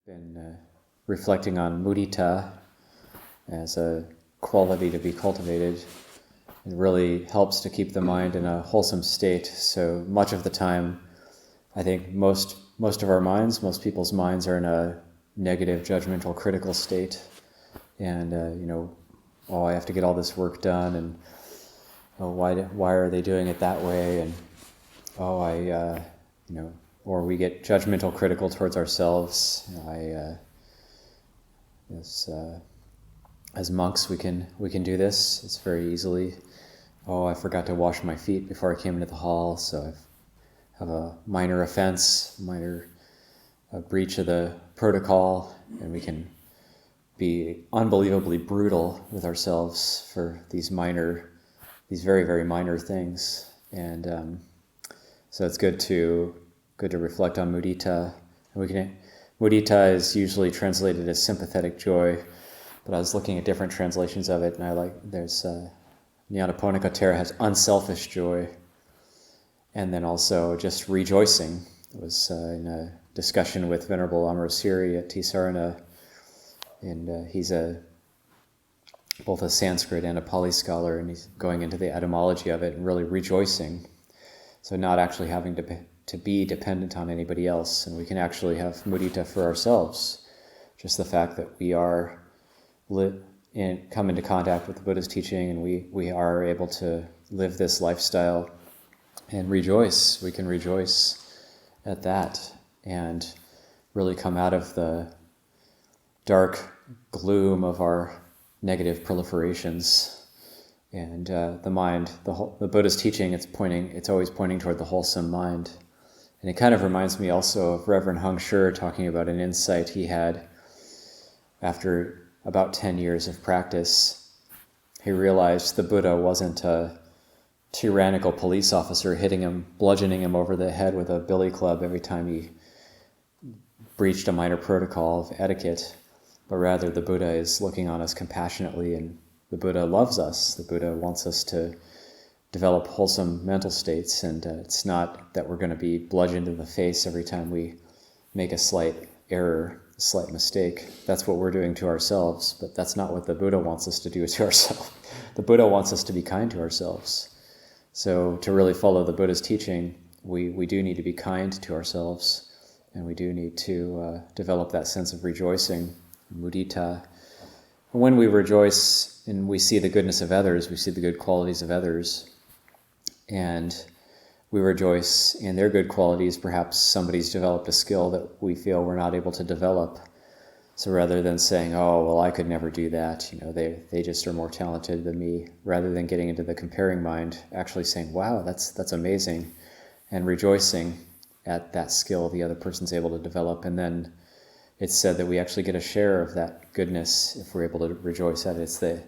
Been reflecting on mudita as a quality to be cultivated. It really helps to keep the mind in a wholesome state. So much of the time, I think most of our minds, most people's minds are in a negative, judgmental, critical state. And, oh, I have to get all this work done, and oh, why are they doing it that way? And, oh, or we get judgmental, critical towards ourselves. As monks, we can do this. It's very easily. Oh, I forgot to wash my feet before I came into the hall, so I have a minor offense, a breach of the protocol, and we can be unbelievably brutal with ourselves for these very, very minor things. And so it's good to reflect on mudita. Mudita is usually translated as sympathetic joy, but I was looking at different translations of it, and there's Nyaniko has unselfish joy, and then also just rejoicing. It was in a discussion with Venerable Amarasiri at Tisarana, and he's both a Sanskrit and a Pali scholar, and he's going into the etymology of it and really rejoicing. So not actually having to be dependent on anybody else, and we can actually have mudita for ourselves. Just the fact that we are come into contact with the Buddha's teaching, and we are able to live this lifestyle and rejoice. We can rejoice at that and really come out of the dark gloom of our negative proliferations. And the mind, the Buddha's teaching, it's always pointing toward the wholesome mind. And it kind of reminds me also of Reverend Hung Sure talking about an insight he had after about 10 years of practice. He realized the Buddha wasn't a tyrannical police officer hitting him, bludgeoning him over the head with a billy club every time he breached a minor protocol of etiquette, but rather the Buddha is looking on us compassionately, and the Buddha loves us. The Buddha wants us to develop wholesome mental states, and it's not that we're going to be bludgeoned in the face every time we make a slight error, a slight mistake. That's what we're doing to ourselves, but that's not what the Buddha wants us to do to ourselves. The Buddha wants us to be kind to ourselves. So to really follow the Buddha's teaching, we do need to be kind to ourselves, and we do need to develop that sense of rejoicing, mudita. When we rejoice and we see the goodness of others, we see the good qualities of others, and we rejoice in their good qualities. Perhaps somebody's developed a skill that we feel we're not able to develop. So rather than saying, oh, well, I could never do that, they just are more talented than me, rather than getting into the comparing mind, actually saying, wow, that's amazing, and rejoicing at that skill the other person's able to develop. And then it's said that we actually get a share of that goodness if we're able to rejoice at it.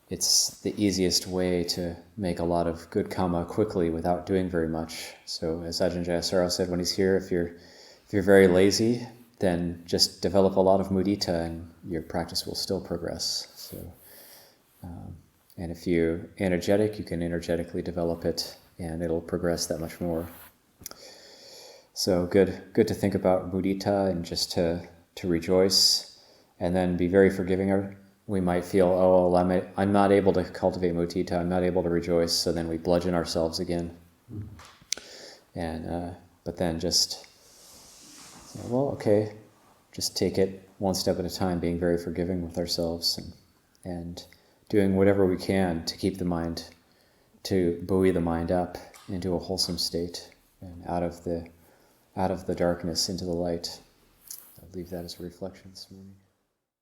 It's the easiest way to make a lot of good karma quickly without doing very much. So as Ajahn Jayasaro said when he's here, if you're very lazy, then just develop a lot of mudita and your practice will still progress. So, and if you're energetic, you can energetically develop it and it'll progress that much more. So good to think about mudita and just to rejoice, and then be very forgiving. We might feel, oh, well, I'm not able to cultivate mudita, I'm not able to rejoice, so then we bludgeon ourselves again. And but then just, well, okay, just take it one step at a time, being very forgiving with ourselves, and doing whatever we can to keep the mind, to buoy the mind up into a wholesome state and out of the darkness into the light. I'll leave that as a reflection this morning.